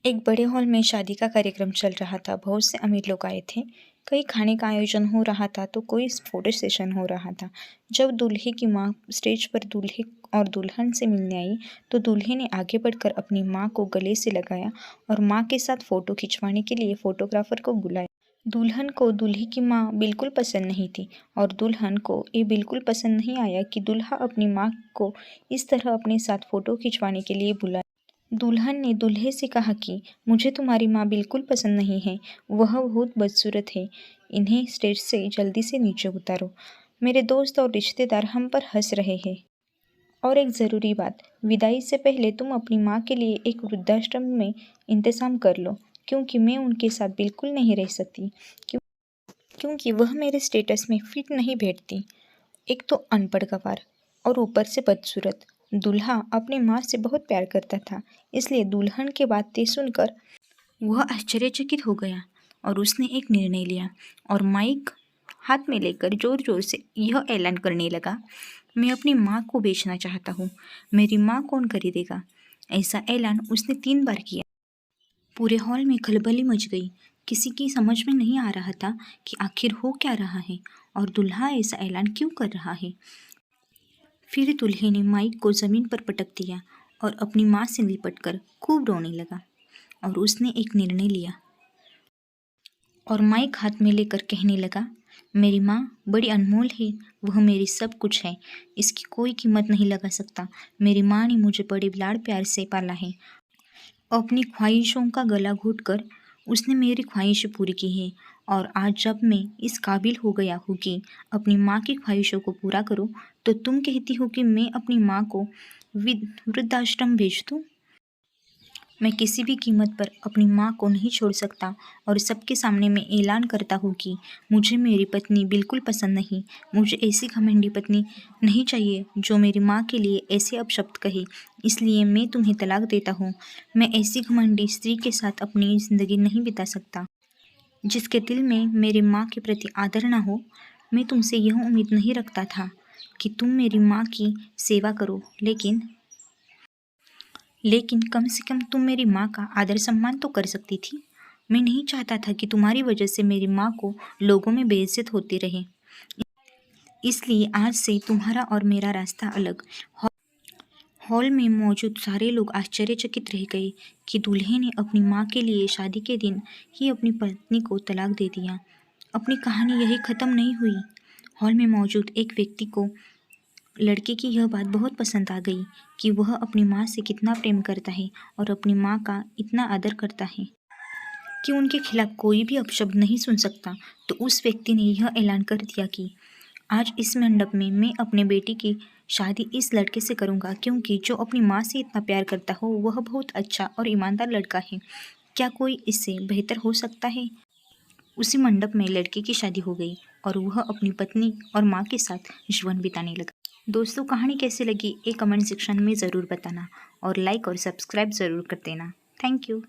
एक बड़े हॉल में शादी का कार्यक्रम चल रहा था। बहुत से अमीर लोग आए थे। कहीं खाने का आयोजन हो रहा था तो कोई फोटो सेशन हो रहा था। जब दूल्हे की माँ स्टेज पर दूल्हे और दुल्हन से मिलने आई तो दूल्हे ने आगे बढ़कर अपनी माँ को गले से लगाया और माँ के साथ फोटो खिंचवाने के लिए फोटोग्राफर को बुलाया। दुल्हन को दूल्हे की माँ बिल्कुल पसंद नहीं थी और दुल्हन को ये बिल्कुल पसंद नहीं आया कि दूल्हा अपनी माँ को इस तरह अपने साथ फोटो खिंचवाने के लिए बुलाया। दुल्हन ने दूल्हे से कहा कि मुझे तुम्हारी माँ बिल्कुल पसंद नहीं है, वह बहुत बदसूरत है। इन्हें स्टेज से जल्दी से नीचे उतारो। मेरे दोस्त और रिश्तेदार हम पर हंस रहे हैं। और एक ज़रूरी बात, विदाई से पहले तुम अपनी माँ के लिए एक वृद्धाश्रम में इंतज़ाम कर लो, क्योंकि मैं उनके साथ बिल्कुल नहीं रह सकती, क्योंकि वह मेरे स्टेटस में फिट नहीं बैठती। एक तो अनपढ़ गवार और ऊपर से बदसूरत। दूल्हा अपनी माँ से बहुत प्यार करता था, इसलिए दुल्हन की बातें सुनकर वह आश्चर्यचकित हो गया और उसने एक निर्णय लिया और माइक हाथ में लेकर जोर जोर से यह ऐलान करने लगा, मैं अपनी माँ को बेचना चाहता हूँ। मेरी माँ कौन खरीदेगा? ऐसा ऐलान उसने 3 बार किया। पूरे हॉल में खलबली मच गई। किसी की समझ में नहीं आ रहा था कि आखिर हो क्या रहा है और दूल्हा ऐसा ऐलान क्यों कर रहा है। फिर दूल्हे ने माइक को ज़मीन पर पटक दिया और अपनी माँ से लिपटकर खूब रोने लगा और उसने एक निर्णय लिया और माइक हाथ में लेकर कहने लगा, मेरी माँ बड़ी अनमोल है, वह मेरी सब कुछ है, इसकी कोई कीमत नहीं लगा सकता। मेरी माँ ने मुझे बड़े लाड़ प्यार से पाला है। अपनी ख्वाहिशों का गला घोंटकर उसने मेरी ख्वाहिशें पूरी की है और आज जब मैं इस काबिल हो गया हूँ कि अपनी माँ की ख्वाहिशों को पूरा करूँ, तो तुम कहती हो कि मैं अपनी माँ को वृद्धाश्रम भेज दूँ? मैं किसी भी कीमत पर अपनी माँ को नहीं छोड़ सकता और सबके सामने मैं ऐलान करता हूँ कि मुझे मेरी पत्नी बिल्कुल पसंद नहीं। मुझे ऐसी घमंडी पत्नी नहीं चाहिए जो मेरी माँ के लिए ऐसे अपशब्द कहे। इसलिए मैं तुम्हें तलाक देता हूँ। मैं ऐसी घमंडी स्त्री के साथ अपनी ज़िंदगी नहीं बिता सकता जिसके दिल में मेरी माँ के प्रति आदर ना हो। मैं तुमसे यह उम्मीद नहीं रखता था कि तुम मेरी माँ की सेवा करो, लेकिन कम से कम तुम मेरी माँ का आदर सम्मान तो कर सकती थी। मैं नहीं चाहता था कि तुम्हारी वजह से मेरी माँ को लोगों में बेइज्जत होती रहे। इसलिए आज से तुम्हारा और मेरा रास्ता अलग। हॉल में मौजूद सारे लोग आश्चर्यचकित रह गए कि दूल्हे ने अपनी माँ के लिए शादी के दिन ही अपनी पत्नी को तलाक दे दिया। अपनी कहानी यही ख़त्म नहीं हुई। हॉल में मौजूद एक व्यक्ति को लड़के की यह बात बहुत पसंद आ गई कि वह अपनी माँ से कितना प्रेम करता है और अपनी माँ का इतना आदर करता है कि उनके खिलाफ कोई भी अपशब्द नहीं सुन सकता। तो उस व्यक्ति ने यह ऐलान कर दिया कि आज इस मंडप में मैं अपने बेटी की शादी इस लड़के से करूँगा, क्योंकि जो अपनी माँ से इतना प्यार करता हो वह बहुत अच्छा और ईमानदार लड़का है। क्या कोई इससे बेहतर हो सकता है? उसी मंडप में लड़के की शादी हो गई और वह अपनी पत्नी और माँ के साथ जीवन बिताने लगा। दोस्तों, कहानी कैसी लगी ये कमेंट सेक्शन में ज़रूर बताना और लाइक और सब्सक्राइब ज़रूर कर देना। Thank you.